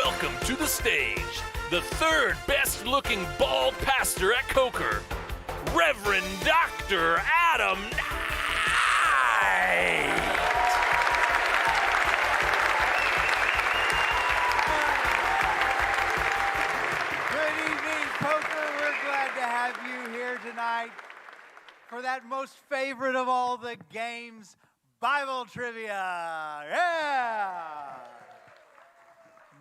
welcome to the stage the third best looking bald pastor at Coker, Reverend Dr. Adam Knight. Good evening, Coker. We're glad to have you here tonight for that most favorite of all the games, Bible trivia. Yeah!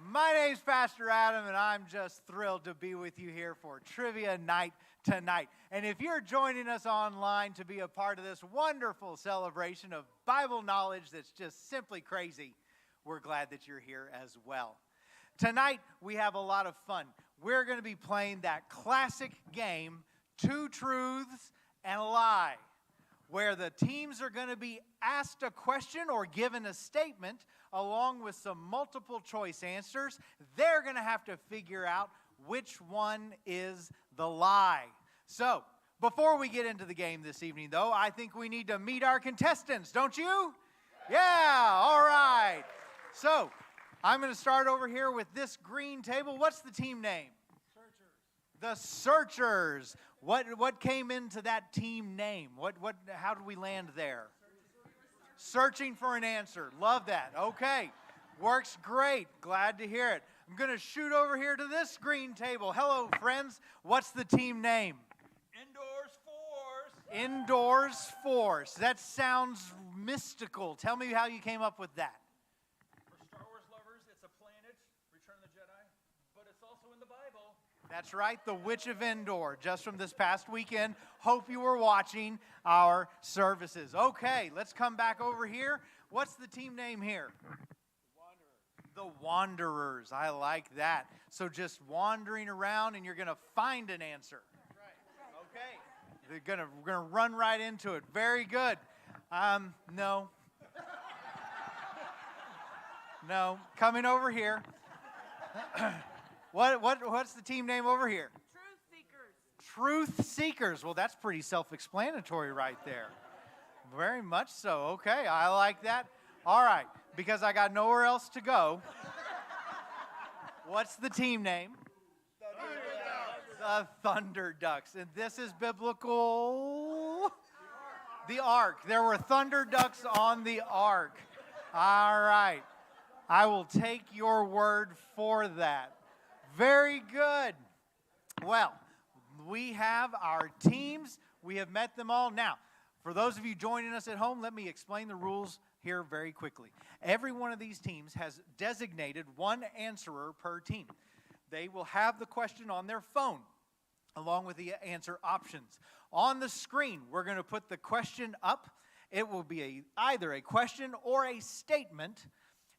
My name's Pastor Adam, and I'm just thrilled to be with you here for Trivia Night tonight. And if you're joining us online to be a part of this wonderful celebration of Bible knowledge that's just simply crazy, we're glad that you're here as well. Tonight, we have a lot of fun. We're going to be playing that classic game, Two Truths and a Lie, where the teams are going to be asked a question or given a statement along with some multiple choice answers. They're going to have to figure out which one is the lie. So, before we get into the game this evening, though, I think we need to meet our contestants, don't you? Yeah, all right. So, I'm going to start over here with this green table. What's the team name? The Searchers. What came into that team name? How did we land there? Searching for an answer. Love that. Okay. Works great. Glad to hear it. I'm going to shoot over here to this green table. Hello, friends. What's the team name? Indoors Force. Indoors Force. That sounds mystical. Tell me how you came up with that. For Star Wars lovers, it's a planet, Return of the Jedi, but it's also in the Bible. That's right, the Witch of Endor, just from this past weekend. Hope you were watching our services. Okay, let's come back over here. What's the team name here? The Wanderers. I like that. So just wandering around and you're going to find an answer. Okay. We're going to run right into it. Very good. No. No. Coming over here. What's the team name over here? Truth Seekers. Truth Seekers. Well, that's pretty self-explanatory right there. Very much so. Okay, I like that. All right, because I got nowhere else to go. What's the team name? The Thunder Ducks. And this is biblical. The Ark. There were Thunder Ducks on the Ark. All right. I will take your word for that. Very good. Well, we have our teams. We have met them all. Now, for those of you joining us at home, let me explain the rules here very quickly. Every one of these teams has designated one answerer per team. They will have the question on their phone along with the answer options. On the screen, we're going to put the question up. It will be either a question or a statement,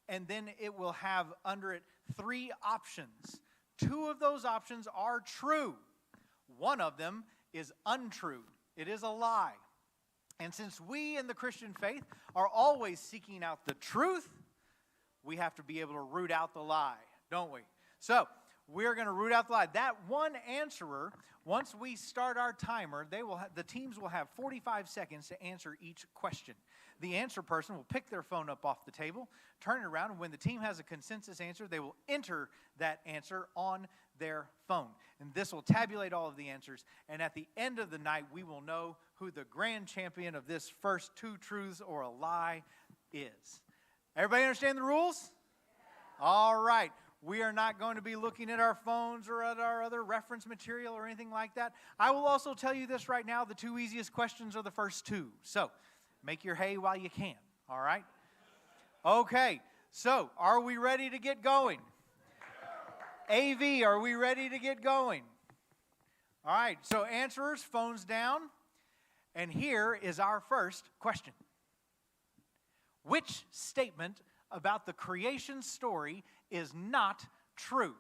and then it will have under it three options. Two of those options are true. One of them is untrue. It is a lie. And since we in the Christian faith are always seeking out the truth, we have to be able to root out the lie, don't we? So, we're going to root out the lie. That one answerer, once we start our timer, the teams will have 45 seconds to answer each question. The answer person will pick their phone up off the table, turn it around, and when the team has a consensus answer, they will enter that answer on their phone. And this will tabulate all of the answers. And at the end of the night, we will know who the grand champion of this first two truths or a lie is. Everybody understand the rules? Yeah. All right. We are not going to be looking at our phones or at our other reference material or anything like that. I will also tell you this right now. The two easiest questions are the first two. So make your hay while you can. All right? Okay. So are we ready to get going? AV, are we ready to get going? All right. So answerers, phones down. And here is our first question. Which statement about the creation story is not true?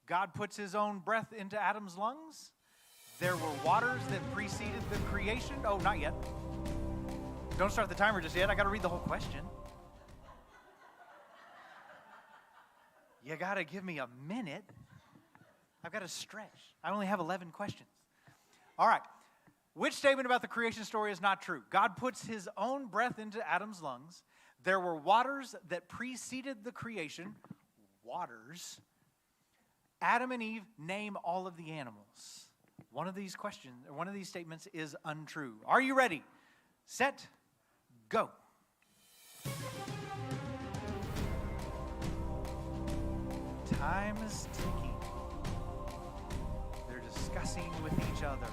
God puts his own breath into Adam's lungs. There were waters that preceded the creation. Oh, not yet. Don't start the timer just yet. I got to read the whole question. You got to give me a minute. I've got to stretch. I only have 11 questions. All right. Which statement about the creation story is not true? God puts his own breath into Adam's lungs. There were waters that preceded the creation. waters. Adam and Eve name all of the animals. One of these statements is untrue. Are you ready? Set, go. Time is ticking. They're discussing with each other.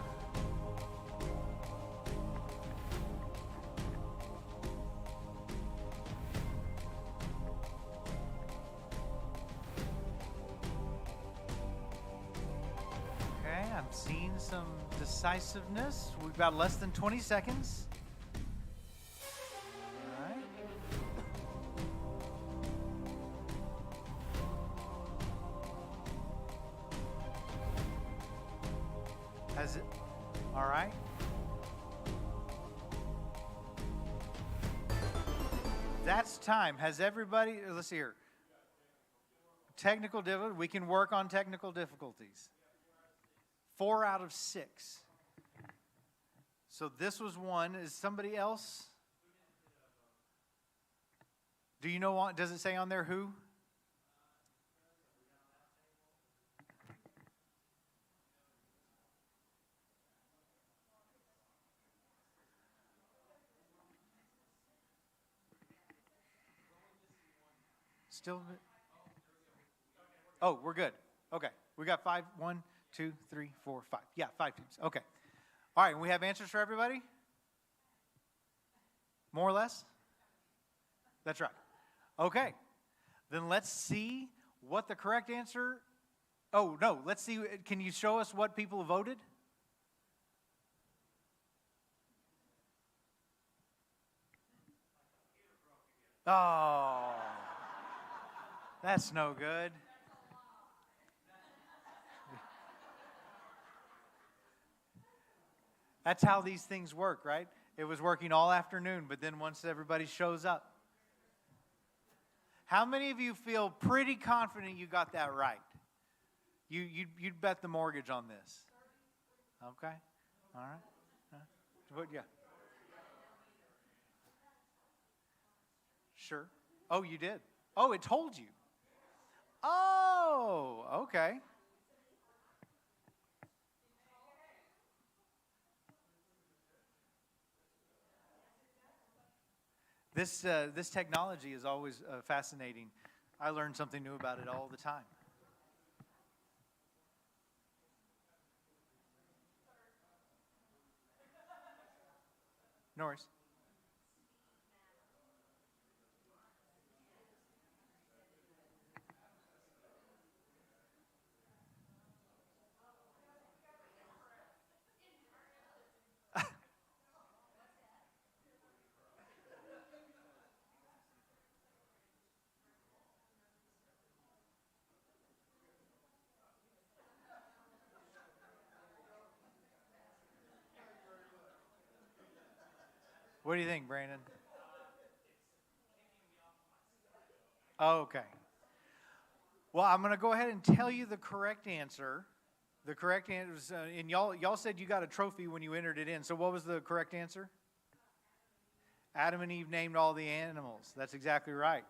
Okay, I'm seeing some decisiveness. We've got less than 20 seconds. All right. Has it? All right. That's time. Has everybody, let's see here. Technical difficulty, we can work on technical difficulties. 4 out of 6. So this was one. Is somebody else? Do you know what? Does it say on there who? Still? Oh, we're good. Okay. We got 5. 1, 2, 3, 4, 5. Yeah, 5 teams. Okay. All right. We have answers for everybody? More or less? That's right. Okay. Then let's see what the correct answer. Oh, no. Let's see. Can you show us what people voted? Oh. That's no good. That's how these things work, right? It was working all afternoon, but then once everybody shows up. How many of you feel pretty confident you got that right? You'd bet the mortgage on this. Okay. All right. But yeah. Sure. Oh, you did? Oh, it told you. Oh, okay. This technology is always fascinating. I learn something new about it all the time. Norris. What do you think, Brandon? Oh, okay. Well, I'm going to go ahead and tell you the correct answer. The correct answer was, and y'all said you got a trophy when you entered it in. So what was the correct answer? Adam and Eve named all the animals. That's exactly right.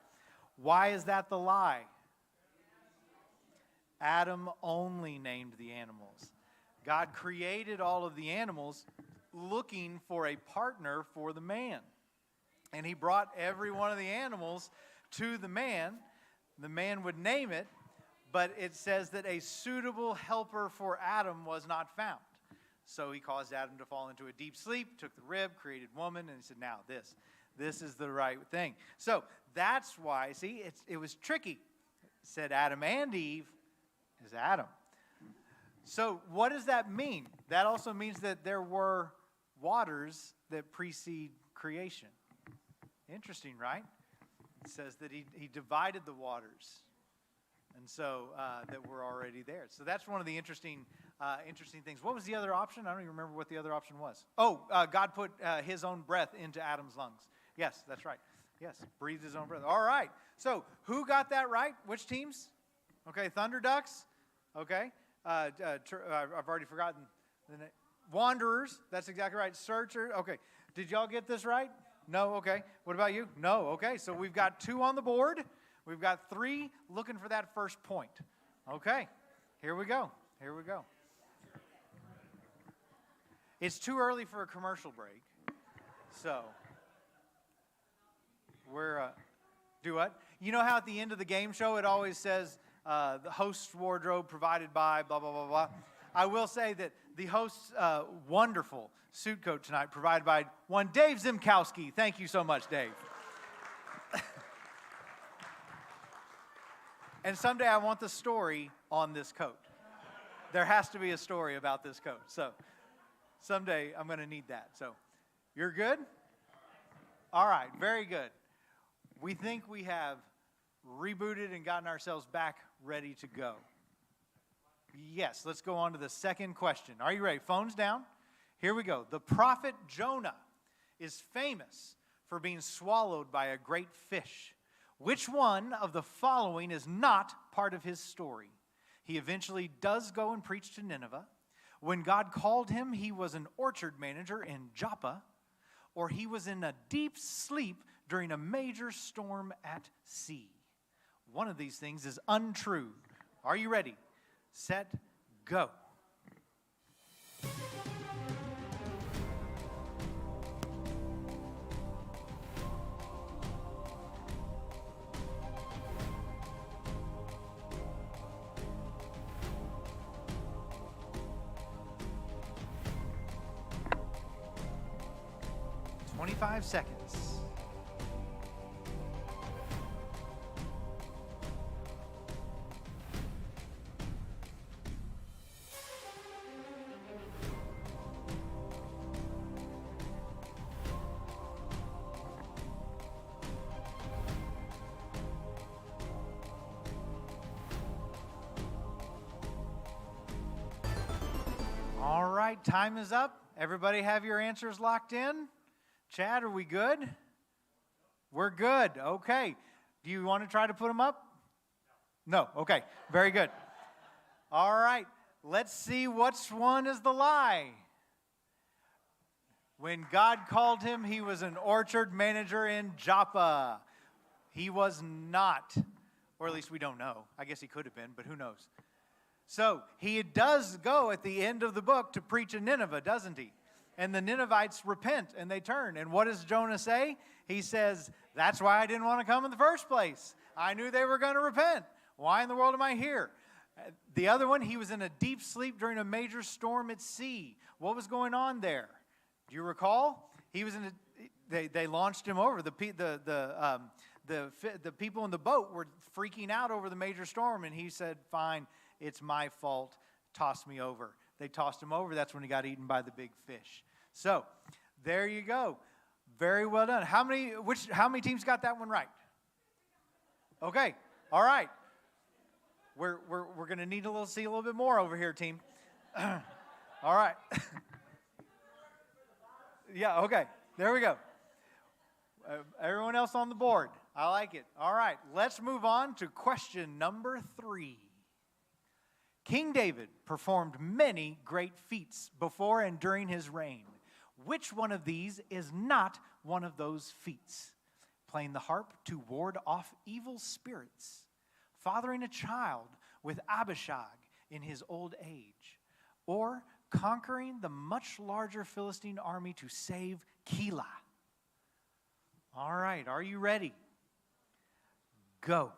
Why is that the lie? Adam only named the animals. God created all of the animals looking for a partner for the man. And he brought every one of the animals to the man. The man would name it, but it says that a suitable helper for Adam was not found. So he caused Adam to fall into a deep sleep, took the rib, created woman, and he said, now this is the right thing. So that's why, see, it was tricky. It said Adam and Eve is Adam. So what does that mean? That also means that there were waters that precede creation. Interesting, right? It says that he divided the waters, and so that we're already there. So that's one of the interesting things. What was the other option? I don't even remember what the other option was. Oh, God put his own breath into Adam's lungs. Yes, that's right. Yes, breathed his own breath. All right. So who got that right? Which teams? Okay, Thunder Ducks. Okay. I've already forgotten the name. Wanderers, that's exactly right. Searcher, okay. Did y'all get this right? No, okay. What about you? No, okay. So we've got 2 on the board. We've got 3 looking for that first point. Okay, here we go. Here we go. It's too early for a commercial break, so we're, do what? You know how at the end of the game show it always says the host's wardrobe provided by blah, blah, blah, blah? I will say that the host's wonderful suit coat tonight provided by one Dave Zimkowski. Thank you so much, Dave. And someday I want the story on this coat. There has to be a story about this coat. So someday I'm going to need that. So you're good? All right, very good. We think we have rebooted and gotten ourselves back ready to go. Yes, let's go on to the second question. Are you ready? Phones down. Here we go. The prophet Jonah is famous for being swallowed by a great fish. Which one of the following is not part of his story? He eventually does go and preach to Nineveh. When God called him, he was an orchard manager in Joppa, or he was in a deep sleep during a major storm at sea. One of these things is untrue. Are you ready? Set, go. Five seconds. All right, time is up. Everybody have your answers locked in? Chad, are we good? We're good. Okay. Do you want to try to put them up? No. Okay. Very good. All right. Let's see which one is the lie. When God called him, he was an orchard manager in Joppa. He was not. Or at least we don't know. I guess he could have been, but who knows? So he does go at the end of the book to preach in Nineveh, doesn't he? And the Ninevites repent and they turn. And what does Jonah say? He says, that's why I didn't want to come in the first place. I knew they were going to repent. Why in the world am I here? The other one, he was in a deep sleep during a major storm at sea. What was going on there? Do you recall? He was in they launched him over. The people in the boat were freaking out over the major storm. And he said, fine, it's my fault. Toss me over. They tossed him over. That's when he got eaten by the big fish. So, there you go. Very well done. How many teams got that one right? Okay. All right. We're going to need to see a little bit more over here, team. All right. Yeah, okay. There we go. Everyone else on the board. I like it. All right. Let's move on to question number 3. King David performed many great feats before and during his reign. Which one of these is not one of those feats? Playing the harp to ward off evil spirits, fathering a child with Abishag in his old age, or conquering the much larger Philistine army to save Keilah. All right, are you ready? Go.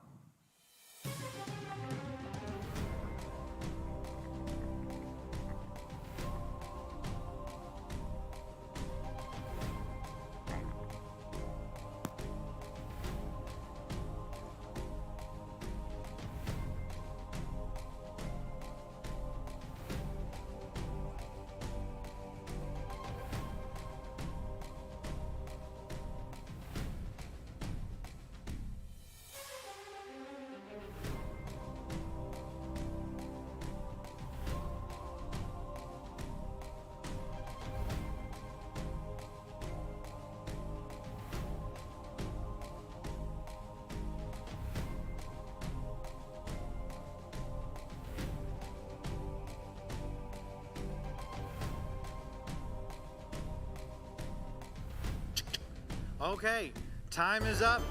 Okay, time is up.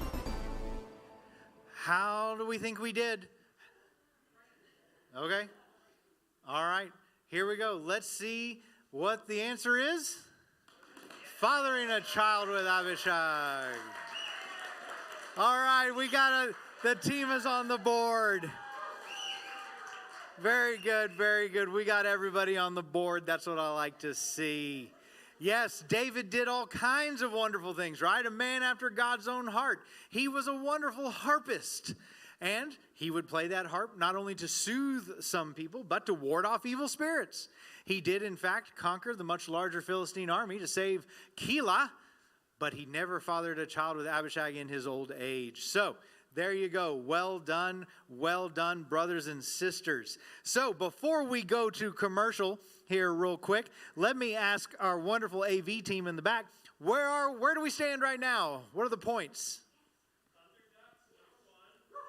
How do we think we did? Okay. All right. Here we go. Let's see what the answer is. Fathering a child with Abishag. All right. We got the team is on the board. Very good. Very good. We got everybody on the board. That's what I like to see. Yes, David did all kinds of wonderful things, right? A man after God's own heart. He was a wonderful harpist. And he would play that harp not only to soothe some people, but to ward off evil spirits. He did, in fact, conquer the much larger Philistine army to save Keilah, but he never fathered a child with Abishag in his old age. So, there you go. Well done, brothers and sisters. So, before we go to commercial here real quick, let me ask our wonderful AV team in the back, where do we stand right now? What are the points?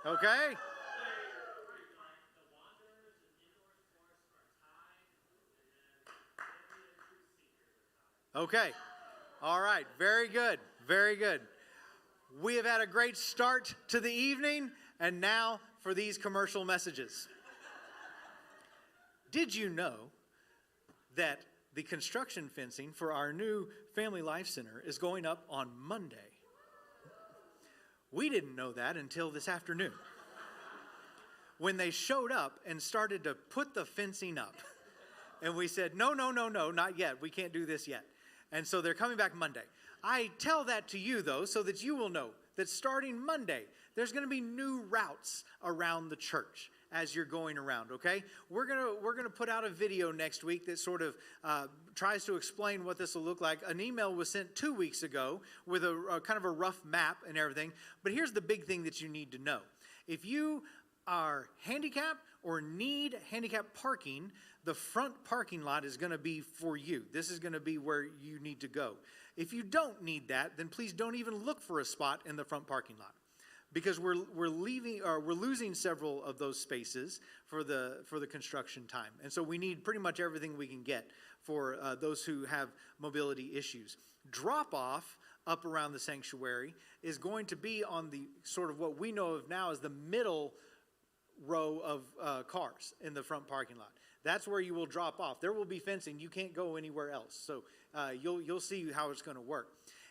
Okay. Okay. All right. Very good. Very good. We have had a great start to the evening, and now for these commercial messages. Did you know that the construction fencing for our new Family Life Center is going up on Monday? We didn't know that until this afternoon, when they showed up and started to put the fencing up. And we said, no, not yet. We can't do this yet. And so they're coming back Monday. I tell that to you, though, so that you will know that starting Monday, there's going to be new routes around the church as you're going around, okay? We're gonna put out a video next week that sort of tries to explain what this will look like. An email was sent 2 weeks ago with a kind of a rough map and everything. But here's the big thing that you need to know. If you are handicapped or need handicapped parking, the front parking lot is going to be for you. This is going to be where you need to go. If you don't need that, then please don't even look for a spot in the front parking lot, because we're losing several of those spaces for the construction time. And so we need pretty much everything we can get for those who have mobility issues. Drop off up around the sanctuary is going to be on the sort of what we know of now as the middle row of cars in the front parking lot. That's where you will drop off. There will be fencing. You can't go anywhere else. So you'll see how it's going to work.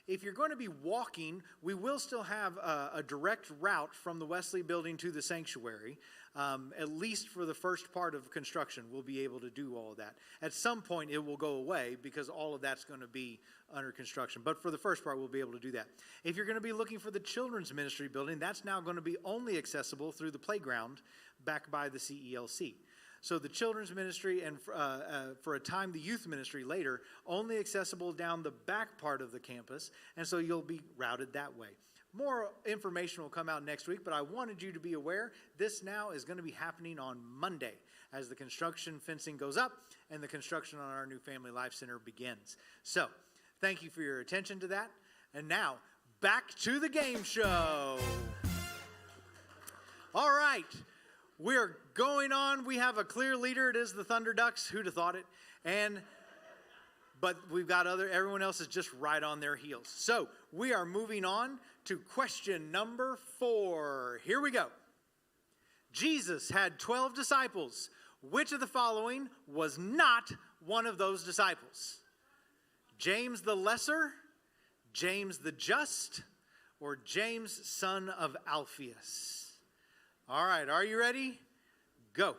If you're going to be walking, we will still have a direct route from the Wesley building to the sanctuary. At least for the first part of construction, we'll be able to do all of that. At some point, it will go away because all of that's going to be under construction. But for the first part, we'll be able to do that. If you're going to be looking for the children's ministry building, that's now going to be only accessible through the playground back by the CELC. So the children's ministry and for a time the youth ministry later, only accessible down the back part of the campus, and so you'll be routed that way. More information will come out next week, but I wanted you to be aware this now is going to be happening on Monday as the construction fencing goes up and the construction on our new Family Life Center begins. So thank you for your attention to that. And now back to the game show. All right. We're going on. We have a clear leader. It is the Thunder Ducks. Who'd have thought it? But we've got everyone else is just right on their heels. So we are moving on to question number 4. Here we go. Jesus had 12 disciples. Which of the following was not one of those disciples? James the Lesser, James the Just, or James, son of Alphaeus? All right, are you ready? Go.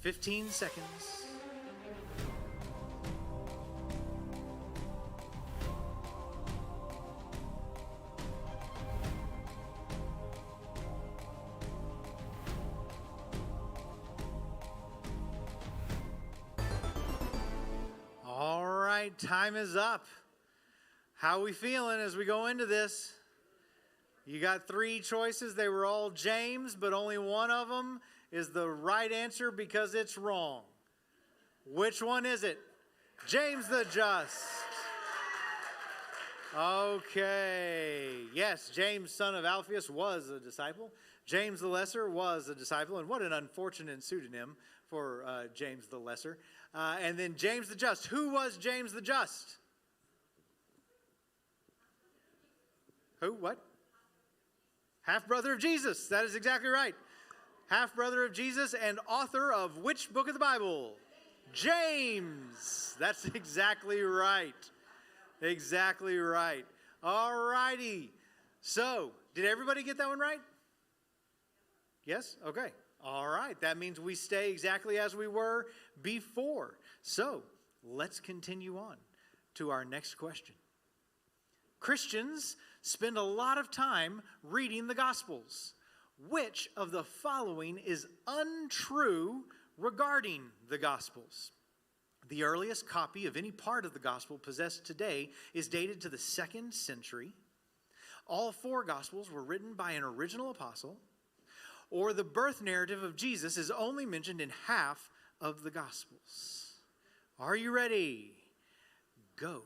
Fifteen seconds. All right, time is up. How are we feeling as we go into this? You got three choices. They were all James, but only one of them is the right answer because it's wrong. Which one is it? James the Just. Okay. Yes, James, son of Alphaeus, was a disciple. James the Lesser was a disciple. And what an unfortunate pseudonym for James the Lesser. And then James the Just. Who was James the Just? Who? What? Half-brother of Jesus. That is exactly right. Half-brother of Jesus and author of which book of the Bible? James. That's exactly right. Exactly right. All righty. So, did everybody get that one right? Yes? Okay. All right. That means we stay exactly as we were before. So, let's continue on to our next question. Christians spend a lot of time reading the Gospels. Which of the following is untrue regarding the Gospels? The earliest copy of any part of the Gospel possessed today is dated to the 2nd century. All 4 Gospels were written by an original apostle. Or the birth narrative of Jesus is only mentioned in half of the Gospels. Are you ready? Go.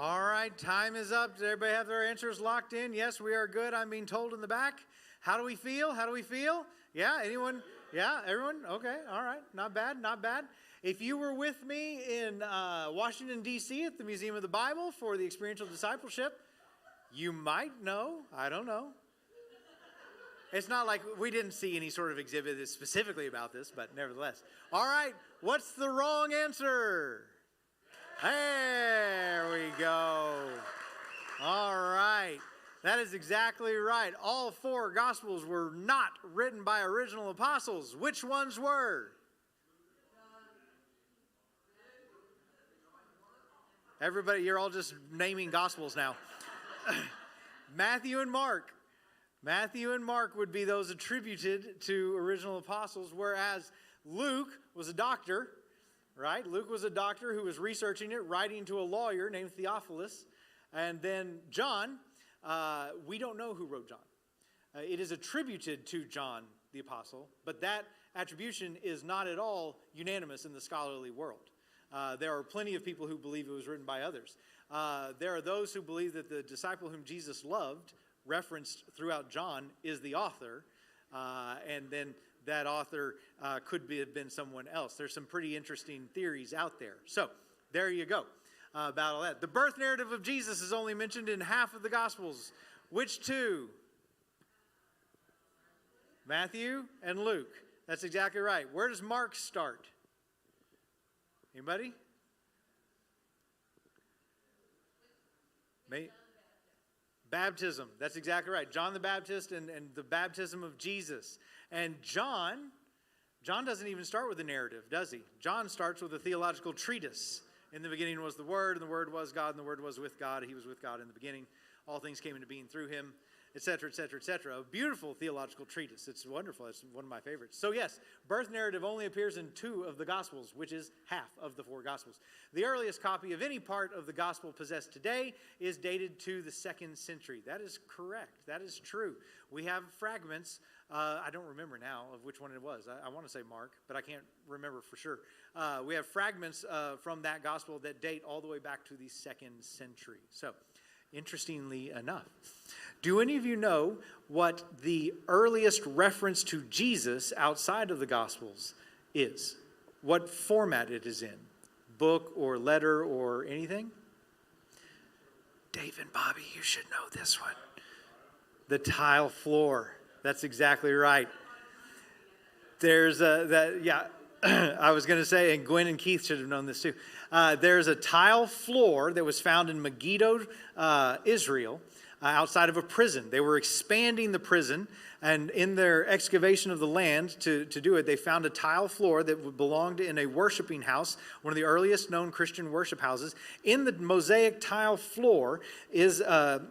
All right, time is up. Does everybody have their answers locked in? Yes, we are good. I'm being told in the back. How do we feel? How do we feel? Yeah, anyone? Yeah, everyone? Okay, all right. Not bad, not bad. If you were with me in Washington, D.C. at the Museum of the Bible for the Experiential Discipleship, you might know. I don't know. It's not like we didn't see any sort of exhibit that's specifically about this, but nevertheless. All right, what's the wrong answer? There we go. All right. That is exactly right. All 4 Gospels were not written by original apostles. Which ones were? Everybody, you're all just naming Gospels now. Matthew and Mark. Matthew and Mark would be those attributed to original apostles, whereas Luke was a doctor. Right? Luke was a doctor who was researching it, writing to a lawyer named Theophilus. And then John, we don't know who wrote John. It is attributed to John the Apostle, but that attribution is not at all unanimous in the scholarly world. There are plenty of people who believe it was written by others. There are those who believe that the disciple whom Jesus loved, referenced throughout John, is the author, and then that author could have been someone else. There's some pretty interesting theories out there. So, there you go about all that. The birth narrative of Jesus is only mentioned in half of the Gospels. Which 2? Matthew and Luke. That's exactly right. Where does Mark start? Anybody? Baptism. That's exactly right. John the Baptist and the baptism of Jesus. And John doesn't even start with a narrative, does he? John starts with a theological treatise. In the beginning was the Word, and the Word was God, and the Word was with God. He was with God in the beginning. All things came into being through him, etc., etc., etc. A beautiful theological treatise. It's wonderful. It's one of my favorites. So yes, birth narrative only appears in 2 of the Gospels, which is half of the 4 Gospels. The earliest copy of any part of the Gospel possessed today is dated to the 2nd century. That is correct. That is true. We have fragments. I don't remember now of which one it was. I want to say Mark, but I can't remember for sure. We have fragments from that Gospel that date all the way back to the 2nd century. So, interestingly enough, do any of you know what the earliest reference to Jesus outside of the Gospels is? What format it is in? Book or letter or anything? Dave and Bobby, you should know this one. The tile floor. That's exactly right. There's I was going to say, and Gwen and Keith should have known this too. There's a tile floor that was found in Megiddo, Israel, outside of a prison. They were expanding the prison, and in their excavation of the land to do it, they found a tile floor that belonged in a worshiping house, one of the earliest known Christian worship houses. In the mosaic tile floor is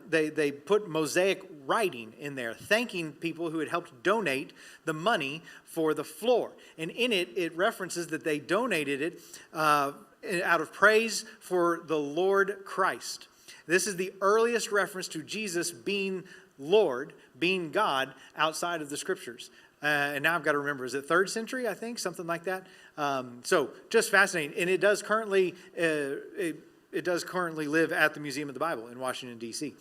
they put mosaic writing in there, thanking people who had helped donate the money for the floor. And in it, it references that they donated it out of praise for the Lord Christ. This is the earliest reference to Jesus being Lord, being God, outside of the Scriptures. And now I've got to remember, is it 3rd century, I think, something like that? So just fascinating. And it does currently live at the Museum of the Bible in Washington, D.C.,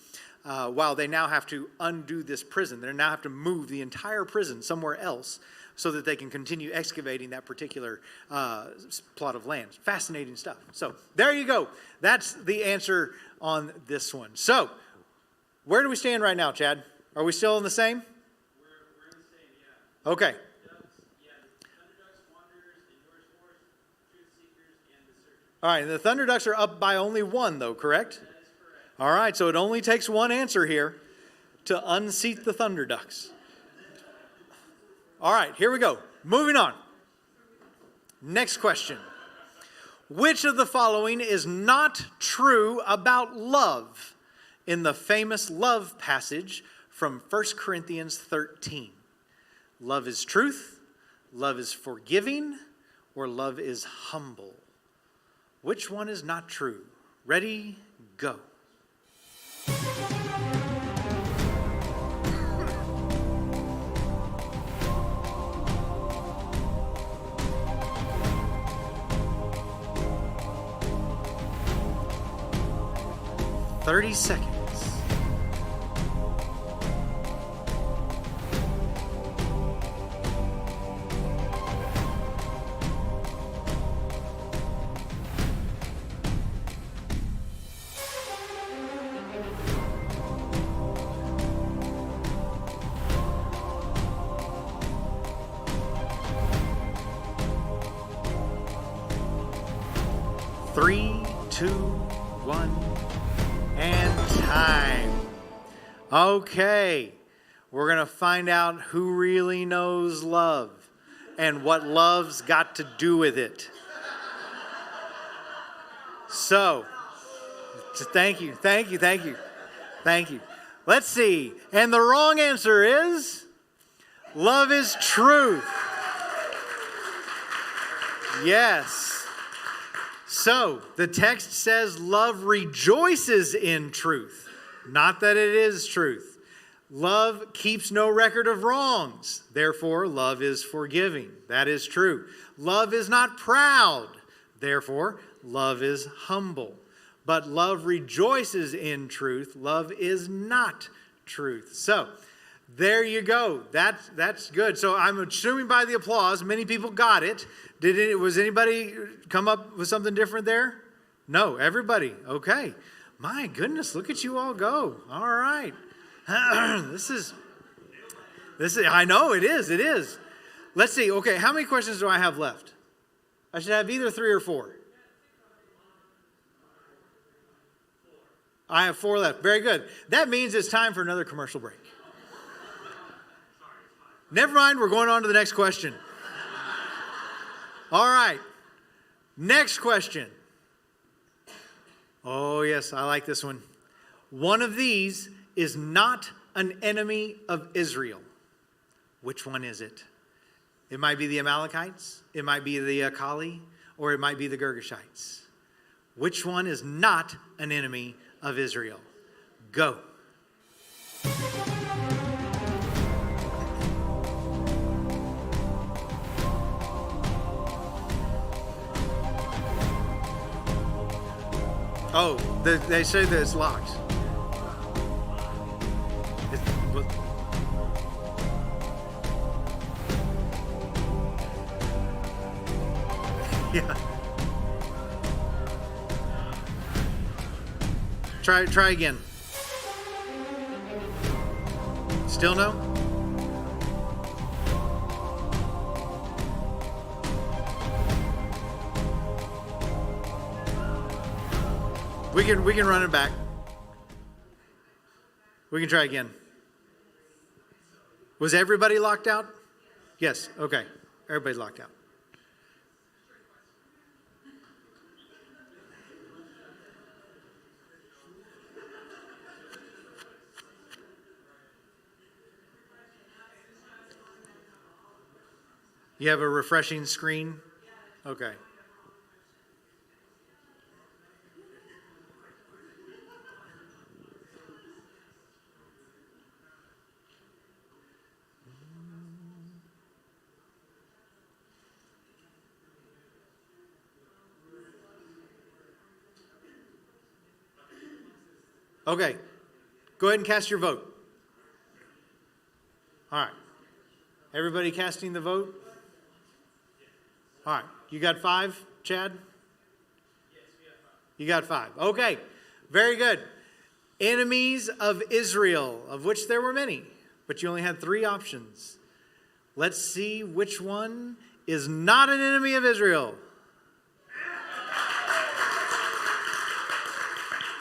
while they now have to undo this prison. They now have to move the entire prison somewhere else so that they can continue excavating that particular plot of land. Fascinating stuff. So there you go. That's the answer on this one. So where do we stand right now, Chad? Are we still in the same? We're in the same, yeah. Okay. The Thunderducks, Wanderers, Endurance Force, Truth Seekers, and the Searchers. All right, and the Thunderducks are up by only one, though, correct? That is correct. All right, so it only takes one answer here to unseat the Thunderducks. All right, here we go. Moving on. Next question. Which of the following is not true about love in the famous love passage from 1 Corinthians 13? Love is truth, love is forgiving, or love is humble? Which one is not true? Ready, go. $30 seconds. Three, two, one. And time. Okay, we're going to find out who really knows love and what love's got to do with it. So, thank you. Let's see. And the wrong answer is love is truth. Yes. So, the text says love rejoices in truth, not that it is truth. Love keeps no record of wrongs, therefore love is forgiving. That is true. Love is not proud, therefore love is humble. But love rejoices in truth, love is not truth. So, there you go. That's good. So I'm assuming by the applause, many people got it. Was anybody come up with something different there? No, everybody. Okay. My goodness, look at you all go. All right. This is, I know it is. Let's see. Okay, how many questions do I have left? I should have either 3 or 4. I have 4 left. Very good. That means it's time for another commercial break. Never mind, we're going on to the next question. All right. Next question. Oh, yes, I like this one. One of these is not an enemy of Israel. Which one is it? It might be the Amalekites, it might be the Akali, or it might be the Girgashites. Which one is not an enemy of Israel? Go. Oh, they say that it's locked. Yeah. Try again. Still no? We can run it back. We can try again. Was everybody locked out? Yes. Okay. Everybody's locked out. You have a refreshing screen? Okay. Okay, go ahead and cast your vote. All right. Everybody casting the vote? All right. You got 5, Chad? Yes, we got 5. You got 5. Okay, very good. Enemies of Israel, of which there were many, but you only had 3 options. Let's see which one is not an enemy of Israel.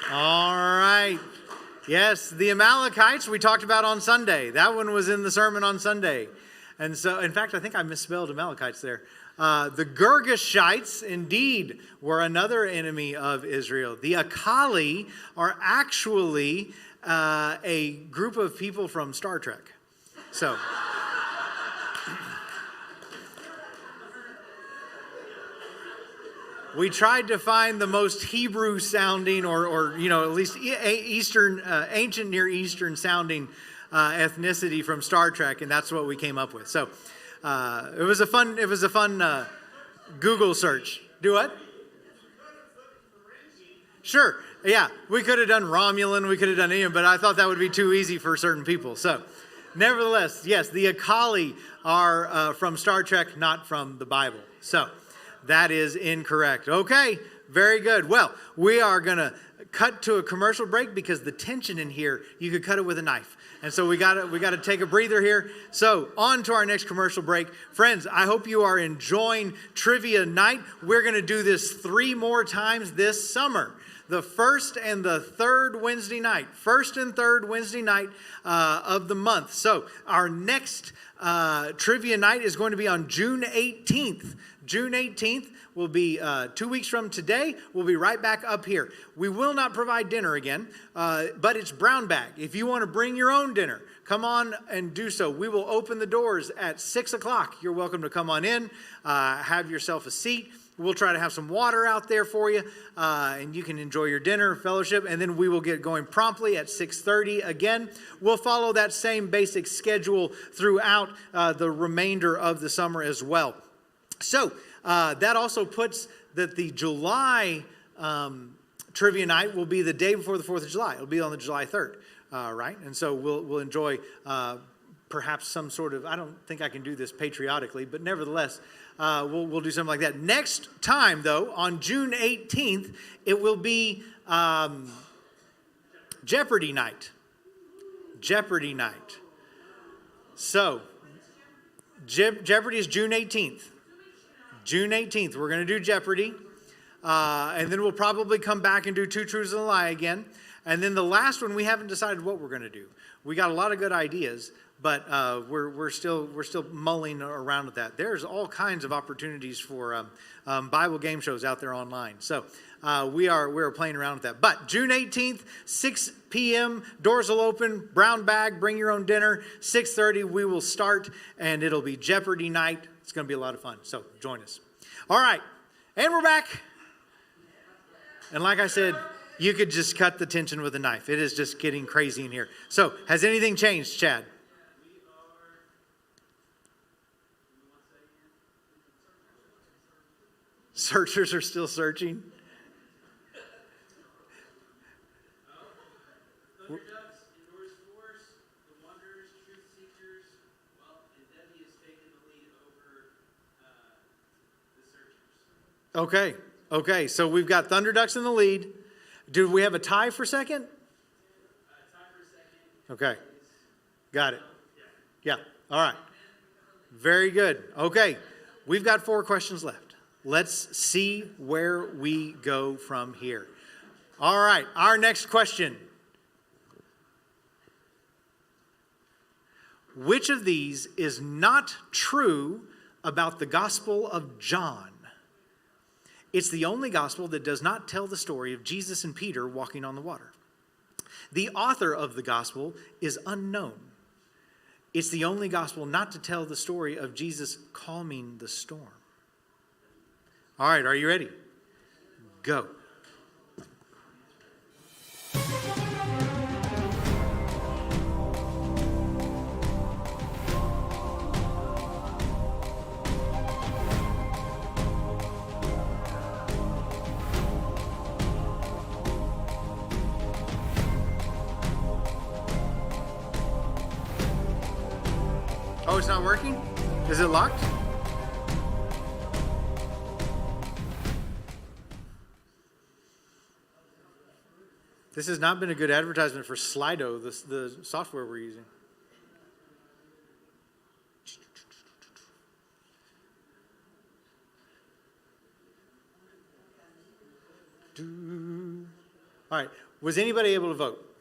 All right. Yes, the Amalekites we talked about on Sunday. That one was in the sermon on Sunday. And so, in fact, I think I misspelled Amalekites there. The Girgashites, indeed, were another enemy of Israel. The Akali are actually a group of people from Star Trek. So... we tried to find the most Hebrew sounding or at least Eastern, ancient Near Eastern sounding ethnicity from Star Trek, and that's what we came up with. So it was a fun Google search. Do what? Sure. Yeah, we could have done Romulan, we could have done Ian, but I thought that would be too easy for certain people. So nevertheless, yes, the Akali are from Star Trek, not from the Bible. So that is incorrect. Okay, very good. Well, we are going to cut to a commercial break because the tension in here, you could cut it with a knife. And so we got to take a breather here. So on to our next commercial break. Friends, I hope you are enjoying Trivia Night. We're going to do this 3 more times this summer. The first and the third Wednesday night. First and third Wednesday night of the month. So our next Trivia Night is going to be on June 18th. June 18th will be 2 weeks from today. We'll be right back up here. We will not provide dinner again, but it's brown bag. If you want to bring your own dinner, come on and do so. We will open the doors at 6 o'clock. You're welcome to come on in, have yourself a seat. We'll try to have some water out there for you, and you can enjoy your dinner, fellowship, and then we will get going promptly at 6:30 again. We'll follow that same basic schedule throughout the remainder of the summer as well. So that also puts that the July Trivia Night will be the day before the 4th of July. It'll be on the July 3rd, right? And so we'll enjoy perhaps some sort of, I don't think I can do this patriotically, but nevertheless, we'll do something like that. Next time, though, on June 18th, it will be Jeopardy Night. Jeopardy Night. So, Jeopardy is June 18th. June 18th, we're going to do Jeopardy. And then we'll probably come back and do Two Truths and a Lie again. And then the last one, we haven't decided what we're going to do. We got a lot of good ideas, but we're still mulling around with that. There's all kinds of opportunities for Bible game shows out there online. So we're playing around with that. But June 18th, 6 p.m., doors will open, brown bag, bring your own dinner. 6:30, we will start, and it'll be Jeopardy Night. It's going to be a lot of fun, so join us. All right, and we're back. And like I said, you could just cut the tension with a knife. It is just getting crazy in here. So, has anything changed, Chad? Searchers are still searching. Thunderducks endures force, the Wanderers, truth seekers, well, and Debbie has taken the lead over the Searchers. Okay. So we've got Thunderducks in the lead. Do we have a tie for second? Tie for second. Okay. Got it. Yeah. All right. Very good. Okay. We've got 4 questions left. Let's see where we go from here. All right. Our next question. Which of these is not true about the Gospel of John? It's the only gospel that does not tell the story of Jesus and Peter walking on the water. The author of the gospel is unknown. It's the only gospel not to tell the story of Jesus calming the storm. All right, are you ready? Go. Oh, it's not working? Is it locked? This has not been a good advertisement for Slido, the software we're using. All right. Was anybody able to vote?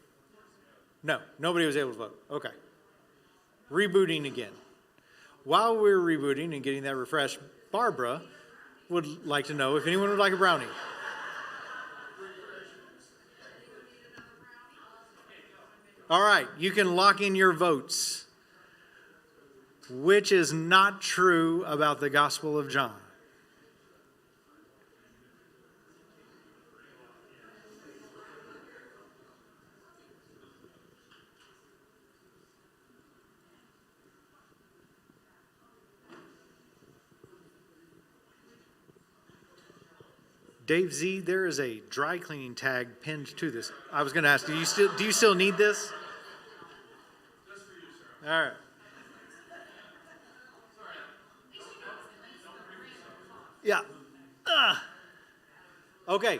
No, nobody was able to vote. Okay. Rebooting again. While we're rebooting and getting that refreshed, Barbara would like to know if anyone would like a brownie. All right, you can lock in your votes. Which is not true about the Gospel of John? Dave Z, there is a dry cleaning tag pinned to this. I was going to ask, do you still need this? Just for you, sir. All right. Yeah. Okay.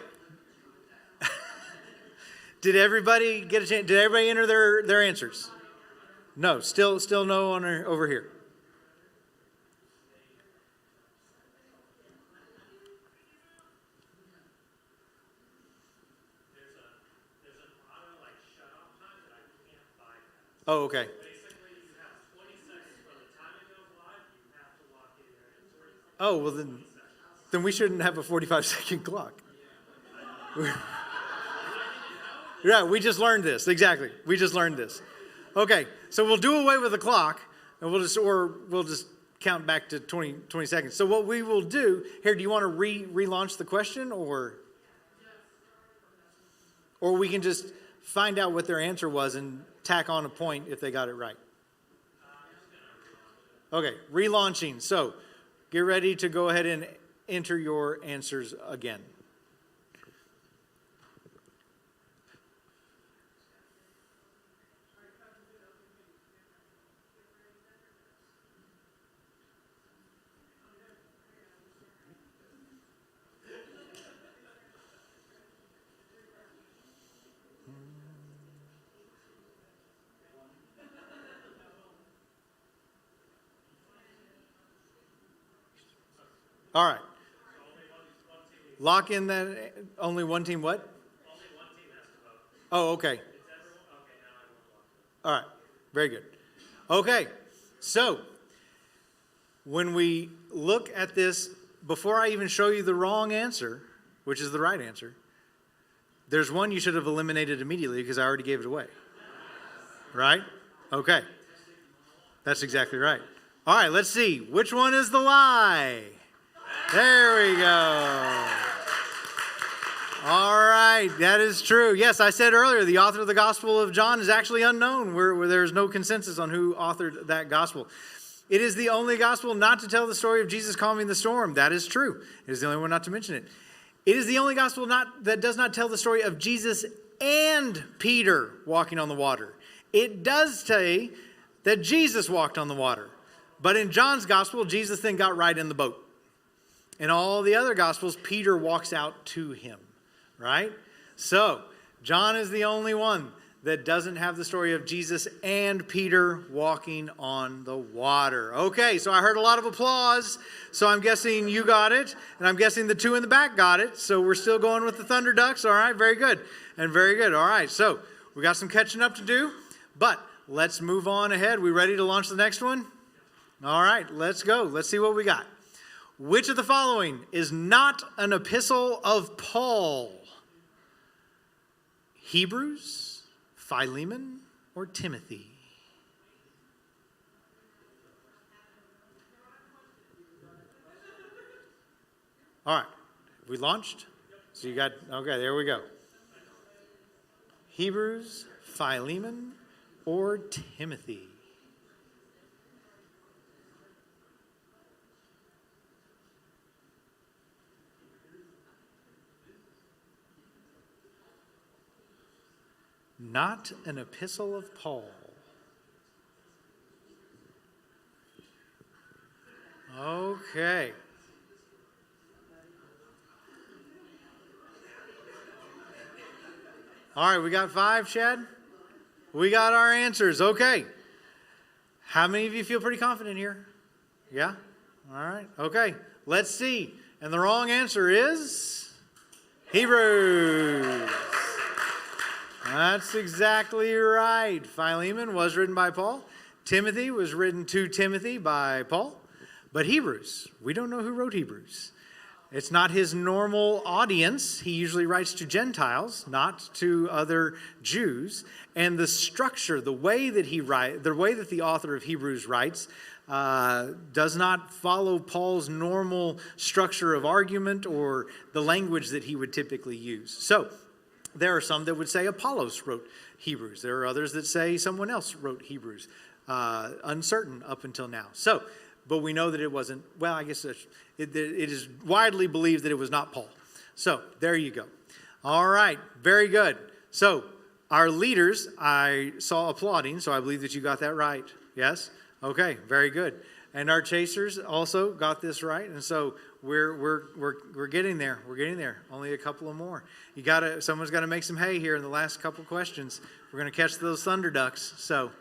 Did everybody get a chance? Did everybody enter their answers? No. Still no on over here. Oh, okay. Basically, you have 20 seconds from the time it goes live. You have to lock in your answers. Oh, well then we shouldn't have a 45-second clock. Yeah, we just learned this. Exactly. We just learned this. Okay, so we'll do away with the clock, and we'll just count back to 20 seconds. So what we will do here, do you want to relaunch the question, or we can just find out what their answer was and tack on a point if they got it right? Okay, relaunching. So get ready to go ahead and enter your answers again. All right. Lock in that only one team what? Only one team has to vote. Oh, okay. Is everyone? Okay, now I will lock it. All right. Very good. Okay. So when we look at this, before I even show you the wrong answer, which is the right answer, there's one you should have eliminated immediately because I already gave it away. Right? Okay. That's exactly right. All right, let's see. Which one is the lie? There we go. All right, that is true. Yes, I said earlier, the author of the Gospel of John is actually unknown, where there's no consensus on who authored that gospel. It is the only gospel not to tell the story of Jesus calming the storm. That is true. It is the only one not to mention it. It is the only gospel that does not tell the story of Jesus and Peter walking on the water. It does say that Jesus walked on the water. But in John's gospel, Jesus then got right in the boat. In all the other gospels, Peter walks out to him, right? So, John is the only one that doesn't have the story of Jesus and Peter walking on the water? Okay, so I heard a lot of applause, so I'm guessing you got it, and I'm guessing the two in the back got it, so we're still going with the Thunder Ducks. All right, very good, and very good. All right, so we got some catching up to do, but let's move on ahead. We ready to launch the next one? All right, let's go. Let's see what we got. Which of the following is not an epistle of Paul? Hebrews, Philemon, or Timothy? All right, we launched? So you got, okay, there we go. Hebrews, Philemon, or Timothy? Not an epistle of Paul. Okay. All right, we got 5, Chad? We got our answers. Okay. How many of you feel pretty confident here? Yeah? All right. Okay. Let's see. And the wrong answer is Hebrews. That's exactly right. Philemon was written by Paul. Timothy was written to Timothy by Paul. But Hebrews, we don't know who wrote Hebrews. It's not his normal audience. He usually writes to Gentiles, not to other Jews. And the structure, the way that the author of Hebrews writes, does not follow Paul's normal structure of argument or the language that he would typically use. So, there are some that would say Apollos wrote Hebrews. There are others that say someone else wrote Hebrews. Uncertain up until now. So, but we know that it wasn't, well, I guess it is widely believed that it was not Paul. So, there you go. All right, very good. So, our leaders, I saw applauding, so I believe that you got that right. Yes? Okay, very good. And our chasers also got this right, and so we're getting there. We're getting there. Only a couple of more. Someone's got to make some hay here in the last couple questions. We're going to catch those Thunder Ducks. So,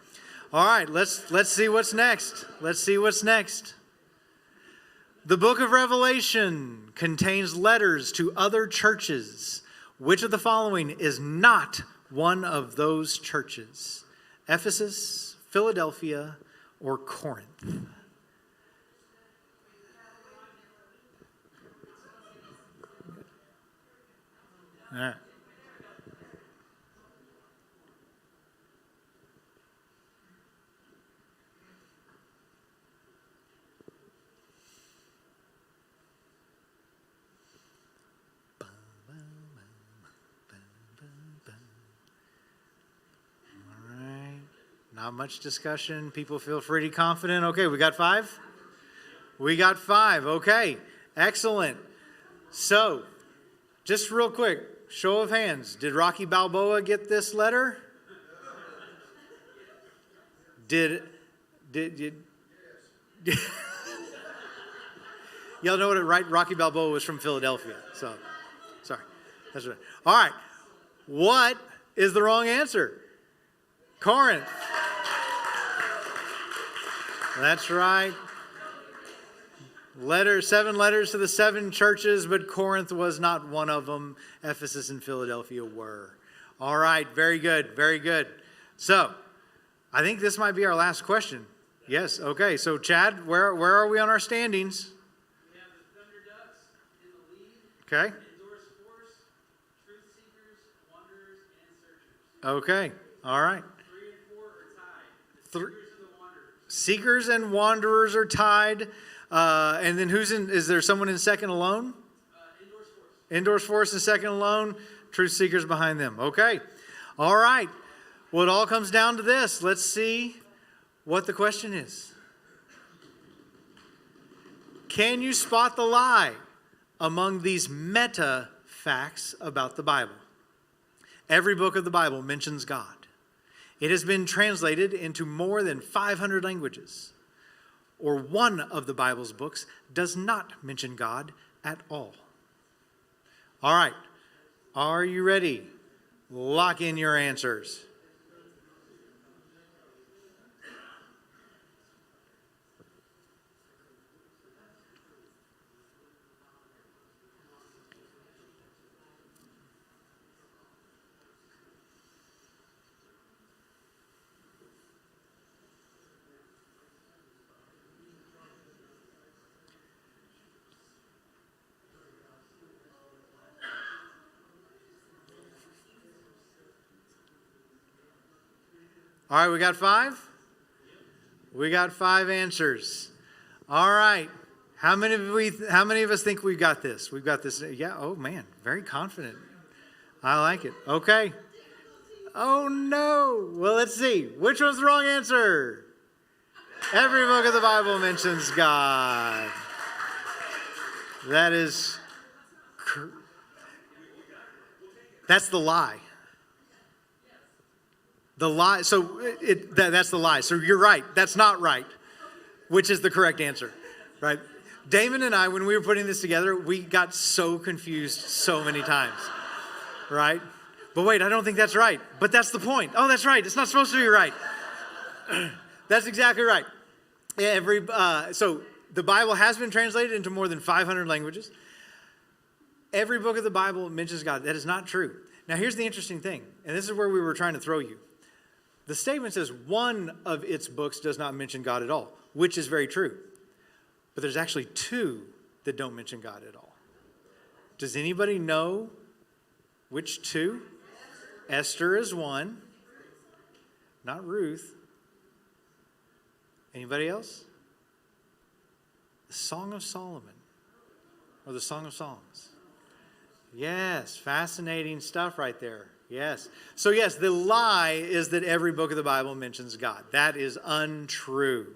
all right, let's see what's next. Let's see what's next. The book of Revelation contains letters to other churches. Which of the following is not one of those churches? Ephesus, Philadelphia, or Corinth? All right. Not much discussion. People feel pretty confident. Okay, we got 5? We got 5. Okay, excellent. So, just real quick, show of hands. Did Rocky Balboa get this letter? Did y'all know what it right? Rocky Balboa was from Philadelphia. So, sorry. That's right. All right. What is the wrong answer? Corinth. That's right. 7 letters to the 7 churches, but Corinth was not one of them. Ephesus and Philadelphia were. All right, very good, very good. So, I think this might be our last question. Yes, okay. So, Chad, where are we on our standings? We have the Thunder Ducks in the lead. Okay. Endorse Force, Truth Seekers, Wanderers, and Searchers. Okay, all right. 3 and 4 are tied. Seekers and the Wanderers. Seekers and Wanderers are tied. And then is there someone in second alone? Endorse Force. Endorse Force in second alone. Truth Seekers behind them. Okay. All right. Well, it all comes down to this. Let's see what the question is. Can you spot the lie among these meta facts about the Bible? Every book of the Bible mentions God. It has been translated into more than 500 languages. Or one of the Bible's books does not mention God at all. All right. Are you ready? Lock in your answers. All right, we got 5? We got 5 answers. All right. How many of us think we've got this? We've got this. Yeah, oh man, very confident. I like it. Okay. Oh no. Well, let's see. Which one's the wrong answer? Every book of the Bible mentions God. That's the lie. The lie. So that's the lie. So you're right. That's not right. Which is the correct answer, right? Damon and I, when we were putting this together, we got so confused so many times, right? But wait, I don't think that's right. But that's the point. Oh, that's right. It's not supposed to be right. That's exactly right. So the Bible has been translated into more than 500 languages. Every book of the Bible mentions God. That is not true. Now, here's the interesting thing, and this is where we were trying to throw you. The statement says one of its books does not mention God at all, which is very true. But there's actually 2 that don't mention God at all. Does anybody know which 2? Esther is one. Not Ruth. Anybody else? The Song of Solomon. Or the Song of Songs. Yes, fascinating stuff right there. Yes. So yes, the lie is that every book of the Bible mentions God. That is untrue.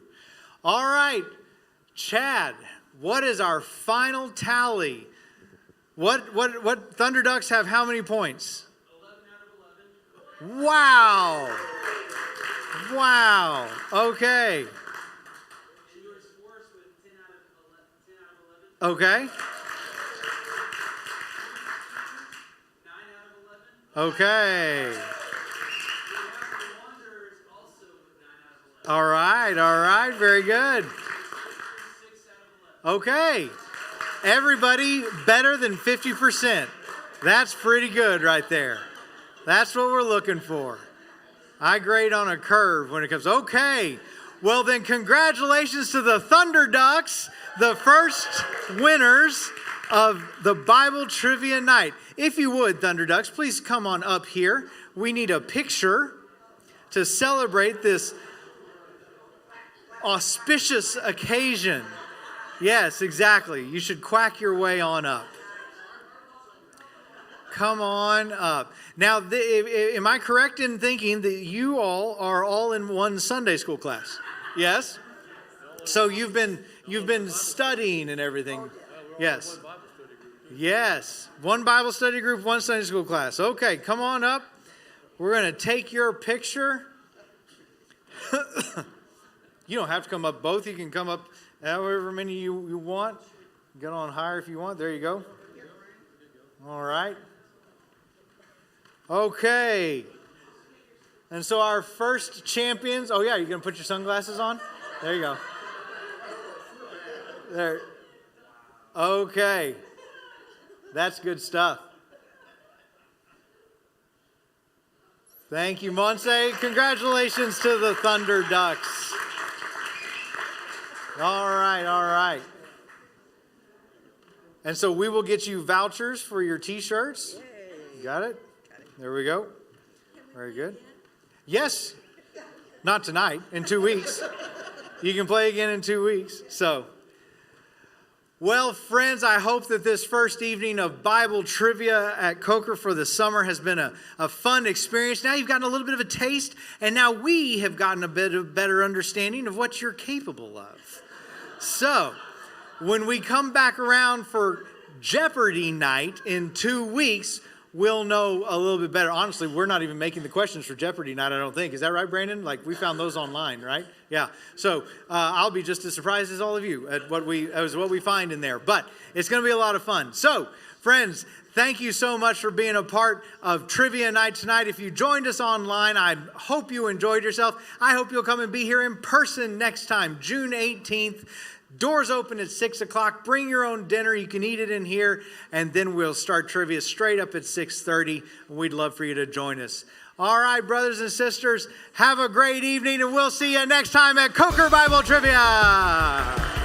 All right. Chad, what is our final tally? What Thunder Ducks have how many points? 11 out of 11. Wow. Wow. Okay. And yours Force with 10 out of 11. Okay. 9 out of 11. Okay. We have the Wanderers also with 9 out of 11. All right. Very good. 6 out of 11. Okay. Everybody better than 50%. That's pretty good right there. That's what we're looking for. I grade on a curve when it comes. Okay. Well, then congratulations to the Thunder Ducks, the first winners of the Bible Trivia Night. If you would, Thunder Ducks, please come on up here. We need a picture to celebrate this auspicious occasion. Yes, exactly. You should quack your way on up. Come on up. Now, am I correct in thinking that you all are all in one Sunday school class? Yes? So you've been studying and everything. Yes. Yes. One Bible study group, one Sunday school class. Okay, come on up. We're going to take your picture. You don't have to come up both. You can come up however many you want. Get on higher if you want. There you go. All right. Okay. And so our first champions. Oh, yeah, you're going to put your sunglasses on? There you go. There. Okay. That's good stuff. Thank you, Monse. Congratulations to the Thunder Ducks. All right. And so we will get you vouchers for your T-shirts. You got it? There we go. Very good. Yes. Not tonight. In 2 weeks. You can play again in 2 weeks. So, well, friends, I hope that this first evening of Bible trivia at Coker for the summer has been a fun experience. Now you've gotten a little bit of a taste, and now we have gotten a bit of better understanding of what you're capable of. So, when we come back around for Jeopardy night in 2 weeks, we'll know a little bit better. Honestly, we're not even making the questions for Jeopardy night, I don't think. Is that right, Brandon? Like, we found those online, right? Yeah. So, I'll be just as surprised as all of you at what we find in there. But it's going to be a lot of fun. So, friends, thank you so much for being a part of Trivia Night tonight. If you joined us online, I hope you enjoyed yourself. I hope you'll come and be here in person next time, June 18th. Doors open at 6 o'clock. Bring your own dinner. You can eat it in here. And then we'll start trivia straight up at 6:30. We'd love for you to join us. All right, brothers and sisters, have a great evening, and we'll see you next time at Coker Bible Trivia.